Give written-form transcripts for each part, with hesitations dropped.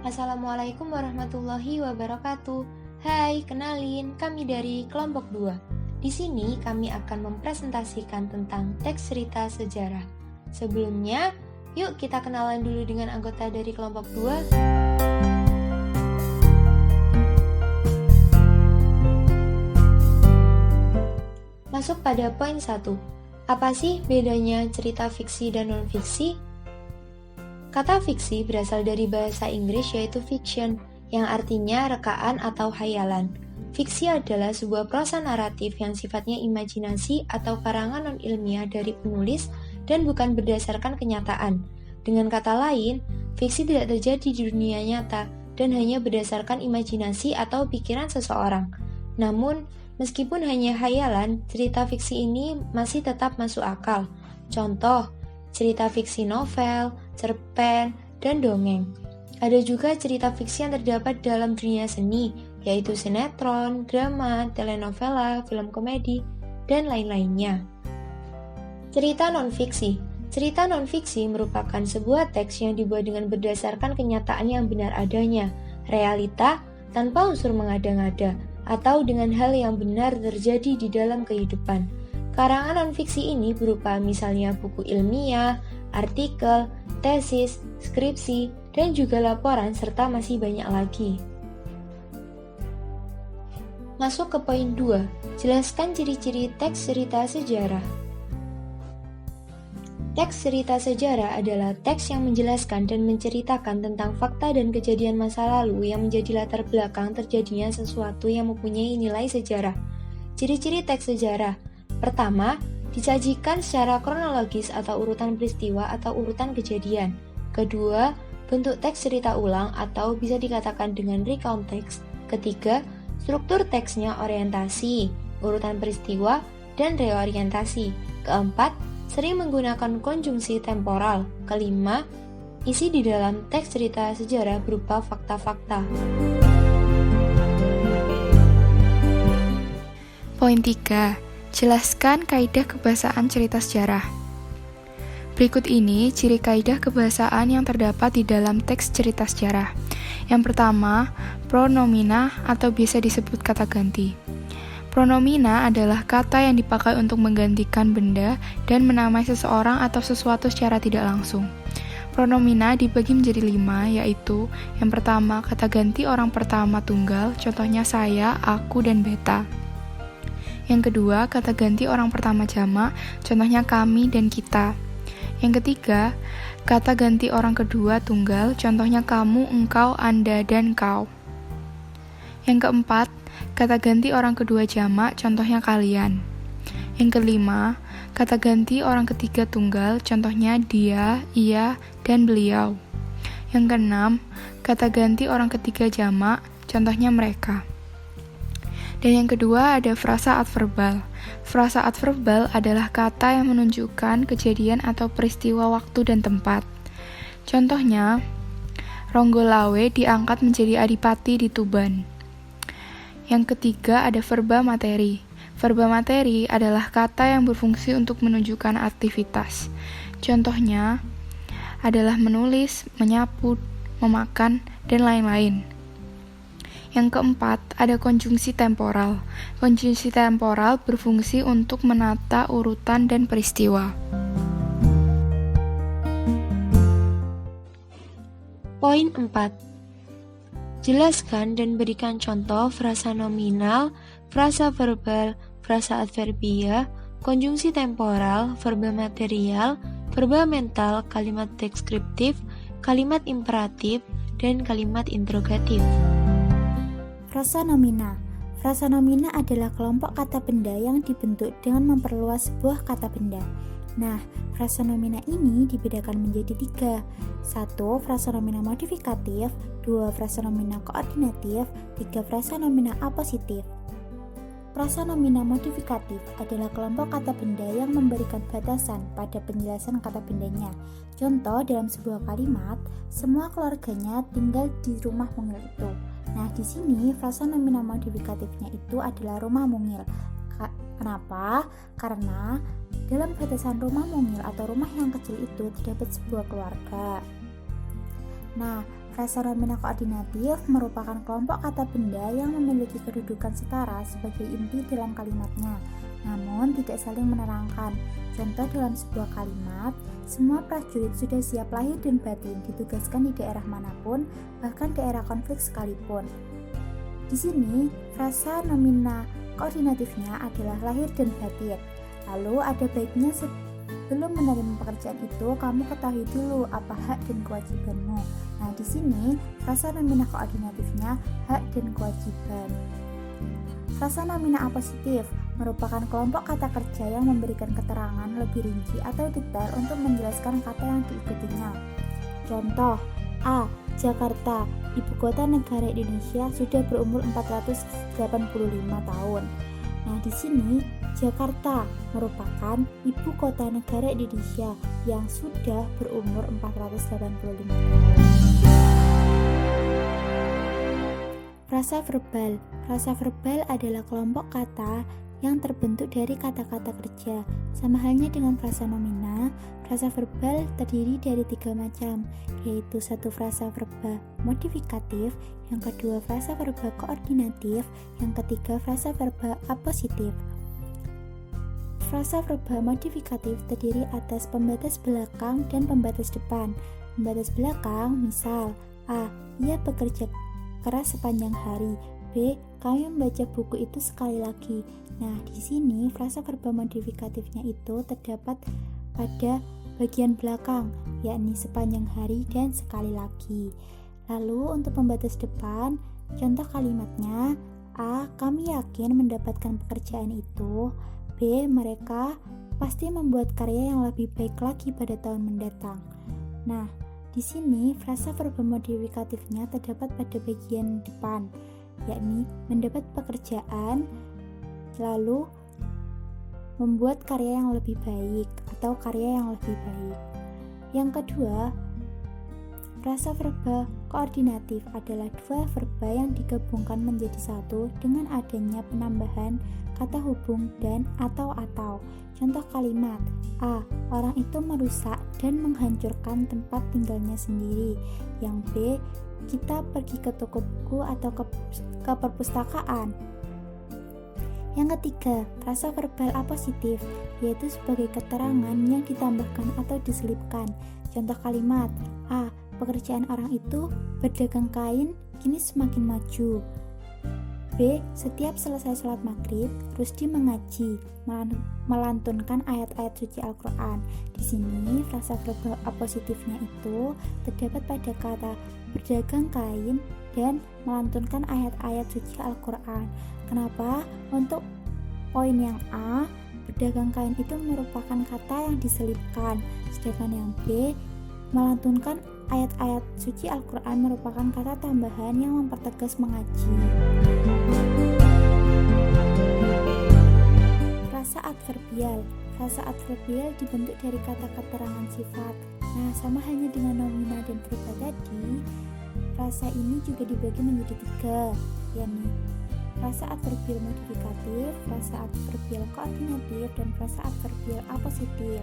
Assalamualaikum warahmatullahi wabarakatuh. Hai, kenalin, kami dari kelompok 2. Di sini kami akan mempresentasikan tentang teks cerita sejarah. Sebelumnya, yuk kita kenalan dulu dengan anggota dari kelompok 2. Masuk pada poin 1. Apa sih bedanya cerita fiksi dan non-fiksi? Kata fiksi berasal dari bahasa Inggris yaitu fiction, yang artinya rekaan atau hayalan. Fiksi adalah sebuah prosa naratif yang sifatnya imajinasi atau karangan non-ilmiah dari penulis dan bukan berdasarkan kenyataan. Dengan kata lain, fiksi tidak terjadi di dunia nyata dan hanya berdasarkan imajinasi atau pikiran seseorang. Namun, meskipun hanya hayalan, cerita fiksi ini masih tetap masuk akal. Contoh, cerita fiksi novel, cerpen, dan dongeng. Ada juga cerita fiksi yang terdapat dalam dunia seni, yaitu sinetron, drama, telenovela, film komedi, dan lain-lainnya. Cerita non-fiksi. Cerita non-fiksi merupakan sebuah teks yang dibuat dengan berdasarkan kenyataan yang benar adanya, realita, tanpa unsur mengada-ngada, atau dengan hal yang benar terjadi di dalam kehidupan. Karangan non-fiksi ini berupa misalnya buku ilmiah, artikel, tesis, skripsi, dan juga laporan serta masih banyak lagi. Masuk ke poin 2. Jelaskan ciri-ciri teks cerita sejarah. Teks cerita sejarah adalah teks yang menjelaskan dan menceritakan tentang fakta dan kejadian masa lalu yang menjadi latar belakang terjadinya sesuatu yang mempunyai nilai sejarah. Ciri-ciri teks sejarah. Pertama, disajikan secara kronologis atau urutan peristiwa atau urutan kejadian. Kedua, bentuk teks cerita ulang atau bisa dikatakan dengan recount text. Ketiga, struktur teksnya orientasi, urutan peristiwa, dan reorientasi. Keempat, sering menggunakan konjungsi temporal. Kelima, isi di dalam teks cerita sejarah berupa fakta-fakta. Poin 3. Jelaskan kaidah kebahasaan cerita sejarah. Berikut ini ciri kaidah kebahasaan yang terdapat di dalam teks cerita sejarah. Yang pertama, pronomina atau biasa disebut kata ganti. Pronomina adalah kata yang dipakai untuk menggantikan benda dan menamai seseorang atau sesuatu secara tidak langsung. Pronomina dibagi menjadi 5, yaitu yang pertama, kata ganti orang pertama tunggal, contohnya saya, aku, dan beta. Yang kedua, kata ganti orang pertama jamak, contohnya kami dan kita. Yang ketiga, kata ganti orang kedua tunggal, contohnya kamu, engkau, anda, dan kau. Yang keempat, kata ganti orang kedua jamak, contohnya kalian. Yang kelima, kata ganti orang ketiga tunggal, contohnya dia, ia, dan beliau. Yang keenam, kata ganti orang ketiga jamak, contohnya mereka. Dan yang kedua ada frasa adverbal. Frasa adverbal adalah kata yang menunjukkan kejadian atau peristiwa waktu dan tempat. Contohnya, Ronggolawe diangkat menjadi adipati di Tuban. Yang ketiga ada verba materi. Verba materi adalah kata yang berfungsi untuk menunjukkan aktivitas. Contohnya adalah menulis, menyapu, memakan, dan lain-lain. Yang keempat, ada konjungsi temporal. Konjungsi temporal berfungsi untuk menata urutan dan peristiwa. Poin 4. Jelaskan dan berikan contoh frasa nominal, frasa verbal, frasa adverbia, konjungsi temporal, verba material, verba mental, kalimat deskriptif, kalimat imperatif, dan kalimat interrogatif. Frasa nomina. Frasa nomina adalah kelompok kata benda yang dibentuk dengan memperluas sebuah kata benda. Nah, frasa nomina ini dibedakan menjadi 3. 1. Frasa nomina modifikatif, 2. Frasa nomina koordinatif, 3. Frasa nomina apositif. Frasa nomina modifikatif adalah kelompok kata benda yang memberikan batasan pada penjelasan kata bendanya. Contoh dalam sebuah kalimat, semua keluarganya tinggal di rumah mungil itu. Nah, di sini frasa nomina modifikatifnya itu adalah rumah mungil. Kenapa? Karena dalam batasan rumah mungil atau rumah yang kecil itu terdapat sebuah keluarga. Nah, Frasa nomina koordinatif merupakan kelompok kata benda yang memiliki kedudukan setara sebagai inti dalam kalimatnya, namun tidak saling menerangkan. Contoh dalam sebuah kalimat, semua prajurit sudah siap lahir dan batin, ditugaskan di daerah manapun, bahkan daerah konflik sekalipun. Di sini, frasa nomina koordinatifnya adalah lahir dan batin. Lalu ada baiknya sebelum menerima pekerjaan itu, kamu ketahui dulu apa hak dan kewajibanmu. Nah, di sini frasa nomina koordinatifnya hak dan kewajiban. Frasa nomina apositif merupakan kelompok kata kerja yang memberikan keterangan lebih rinci atau detail untuk menjelaskan kata yang diikutinya. Contoh, A. Jakarta, ibu kota negara Indonesia, sudah berumur 485 tahun. Nah, di sini Jakarta merupakan ibu kota negara Indonesia yang sudah berumur 485 tahun. Frasa verbal. Frasa verbal adalah kelompok kata yang terbentuk dari kata-kata kerja. Sama halnya dengan frasa nomina, frasa verbal terdiri dari 3 macam, yaitu satu frasa verba modifikatif, yang kedua frasa verba koordinatif, yang ketiga frasa verba apositif. Frasa verba modifikatif terdiri atas pembatas belakang dan pembatas depan. Pembatas belakang, misal A. Ia bekerja keras sepanjang hari. B. Kami membaca buku itu sekali lagi. Nah, di sini frasa verba modifikatifnya itu terdapat pada bagian belakang, yakni sepanjang hari dan sekali lagi. Lalu untuk pembatas depan, contoh kalimatnya, A. Kami yakin mendapatkan pekerjaan itu. B. Mereka pasti membuat karya yang lebih baik lagi pada tahun mendatang. Nah, di sini frasa verba modifikatifnya terdapat pada bagian depan, yakni mendapat pekerjaan lalu membuat karya yang lebih baik atau karya yang lebih baik. Yang kedua, frasa verba koordinatif adalah dua verba yang digabungkan menjadi satu dengan adanya penambahan kata hubung dan atau. Contoh kalimat, A. Orang itu merusak dan menghancurkan tempat tinggalnya sendiri. Yang B. Kita pergi ke toko buku atau ke perpustakaan. Yang ketiga, frasa verbal apositif, yaitu sebagai keterangan yang ditambahkan atau diselipkan. Contoh kalimat, A. Pekerjaan orang itu berdagang kain kini semakin maju. B. Setiap selesai sholat maghrib, Rusdi mengaji, melantunkan ayat-ayat suci Al-Quran. Di sini, frasa verbal apositifnya itu terdapat pada kata berdagang kain dan melantunkan ayat-ayat suci Al-Quran. Kenapa? Untuk poin yang A, berdagang kain itu merupakan kata yang diselipkan, sedangkan yang B, melantunkan ayat-ayat suci Al-Quran merupakan kata tambahan yang mempertegas mengaji. Frasa adverbial. Frasa adverbial dibentuk dari kata keterangan sifat. Nah, sama halnya dengan nomina dan verba tadi, frasa ini juga dibagi menjadi 3, yakni frasa adverbial modifikatif, frasa adverbial koordinatif, dan frasa adverbial apositif.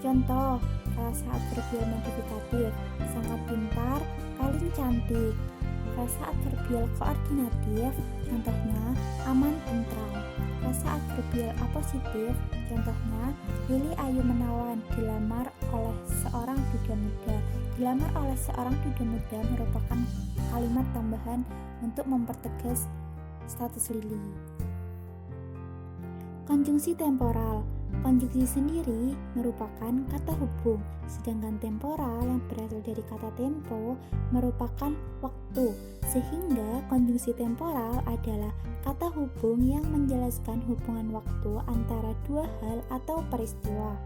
Contoh, frasa adverbial modifikatif, sangat pintar, paling cantik. Frasa adverbial koordinatif, contohnya aman, tentram. Frasa adverbial apositif, contohnya Lili ayu menawan, dilamar oleh seorang duda muda. Dilamar oleh seorang duda muda merupakan kalimat tambahan untuk mempertegas status Lili. Konjungsi temporal. Konjungsi sendiri merupakan kata hubung, sedangkan temporal yang berasal dari kata tempo merupakan waktu, sehingga konjungsi temporal adalah kata hubung yang menjelaskan hubungan waktu antara dua hal atau peristiwa.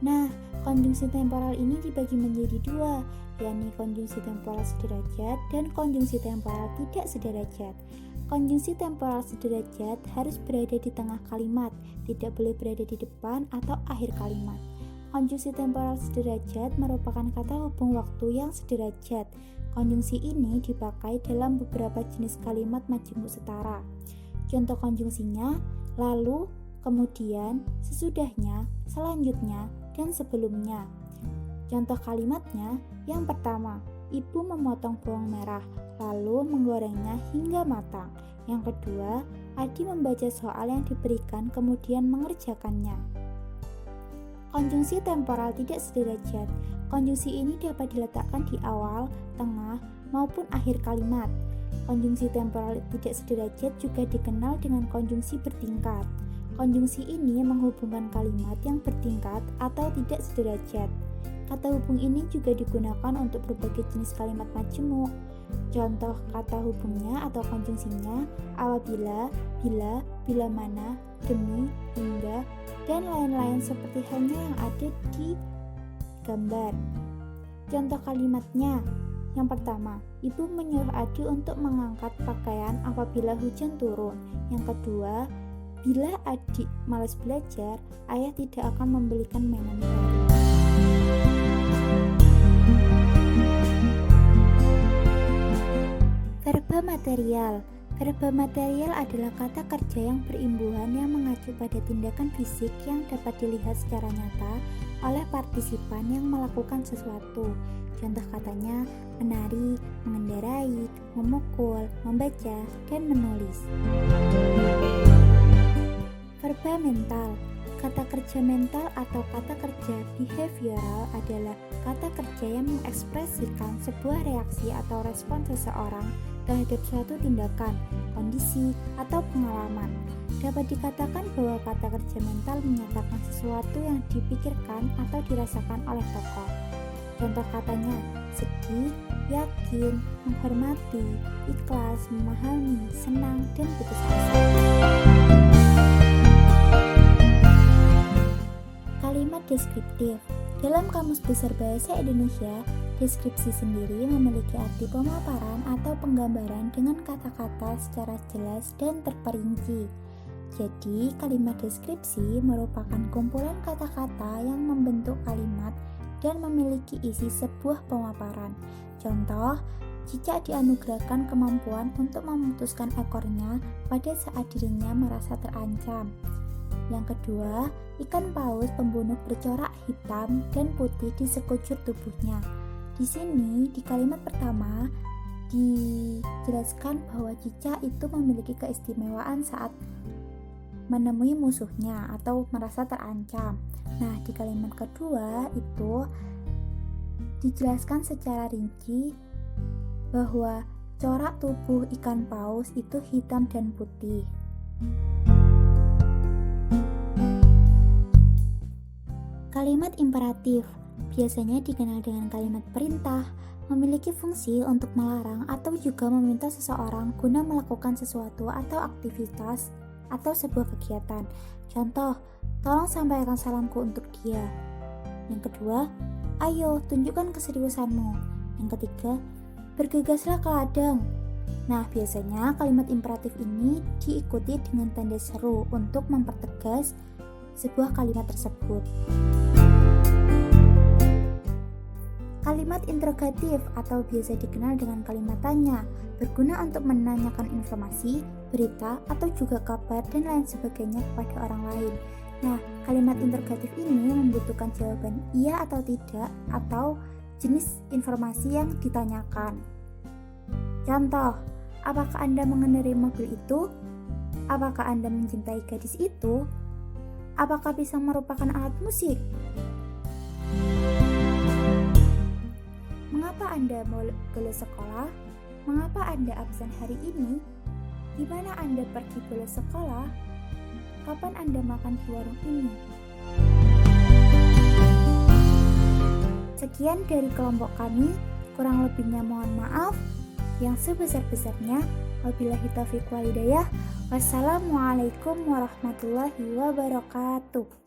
Nah, konjungsi temporal ini dibagi menjadi 2, yakni konjungsi temporal sederajat dan konjungsi temporal tidak sederajat. Konjungsi temporal sederajat harus berada di tengah kalimat, tidak boleh berada di depan atau akhir kalimat. Konjungsi temporal sederajat merupakan kata hubung waktu yang sederajat. Konjungsi ini dipakai dalam beberapa jenis kalimat majemuk setara. Contoh konjungsinya, lalu, kemudian, sesudahnya, selanjutnya, dan sebelumnya. Contoh kalimatnya, yang pertama, ibu memotong bawang merah, lalu menggorengnya hingga matang. Yang kedua, Adi membaca soal yang diberikan kemudian mengerjakannya. Konjungsi temporal tidak sederajat. Konjungsi ini dapat diletakkan di awal, tengah, maupun akhir kalimat. Konjungsi temporal tidak sederajat juga dikenal dengan konjungsi bertingkat. Konjungsi ini menghubungkan kalimat yang bertingkat atau tidak sederajat. Kata hubung ini juga digunakan untuk berbagai jenis kalimat majemuk. Contoh kata hubungnya atau konjungsinya apabila, bila, bila mana, demi, hingga, dan lain-lain seperti halnya yang ada di gambar. Contoh kalimatnya. Yang pertama, ibu menyuruh Adi untuk mengangkat pakaian apabila hujan turun. Yang kedua, bila adik malas belajar, ayah tidak akan membelikan mainan baru. Verba material. Verba material adalah kata kerja yang berimbuhan yang mengacu pada tindakan fisik yang dapat dilihat secara nyata oleh partisipan yang melakukan sesuatu. Contoh katanya menari, mengendarai, memukul, membaca, dan menulis. Verba mental. Kata kerja mental atau kata kerja behavioral adalah kata kerja yang mengekspresikan sebuah reaksi atau respon seseorang terhadap suatu tindakan, kondisi, atau pengalaman. Dapat dikatakan bahwa kata kerja mental menyatakan sesuatu yang dipikirkan atau dirasakan oleh tokoh. Contoh katanya, sedih, yakin, menghormati, ikhlas, memahami, senang, dan putus asa. Kalimat deskriptif. Dalam Kamus Besar Bahasa Indonesia, deskripsi sendiri memiliki arti pemaparan atau penggambaran dengan kata-kata secara jelas dan terperinci. Jadi, kalimat deskripsi merupakan kumpulan kata-kata yang membentuk kalimat dan memiliki isi sebuah pemaparan. Contoh, cicak dianugerahkan kemampuan untuk memutuskan ekornya pada saat dirinya merasa terancam. Yang kedua, ikan paus pembunuh bercorak hitam dan putih di sekujur tubuhnya. Di sini, di kalimat pertama, dijelaskan bahwa cicak itu memiliki keistimewaan saat menemui musuhnya atau merasa terancam. Nah, di kalimat kedua itu dijelaskan secara rinci bahwa corak tubuh ikan paus itu hitam dan putih. Kalimat imperatif biasanya dikenal dengan kalimat perintah, memiliki fungsi untuk melarang atau juga meminta seseorang guna melakukan sesuatu atau aktivitas atau sebuah kegiatan. Contoh, tolong sampaikan salamku untuk dia. Yang kedua, ayo tunjukkan keseriusanmu. Yang ketiga, bergegaslah ke ladang. Nah, biasanya kalimat imperatif ini diikuti dengan tanda seru untuk mempertegas sebuah kalimat tersebut. Kalimat interrogatif atau biasa dikenal dengan kalimat tanya, berguna untuk menanyakan informasi, berita, atau juga kabar dan lain sebagainya kepada orang lain. Nah, kalimat interrogatif ini membutuhkan jawaban iya atau tidak atau jenis informasi yang ditanyakan. Contoh, apakah Anda mengendarai mobil itu? Apakah Anda mencintai gadis itu? Apakah pisang merupakan alat musik? Mengapa Anda bolos sekolah? Mengapa Anda absen hari ini? Di mana Anda pergi bolos sekolah? Kapan Anda makan di warung ini? Sekian dari kelompok kami, kurang lebihnya mohon maaf. Yang sebesar-besarnya, wabillahi taufiq wal hidayah. Wassalamualaikum warahmatullahi wabarakatuh.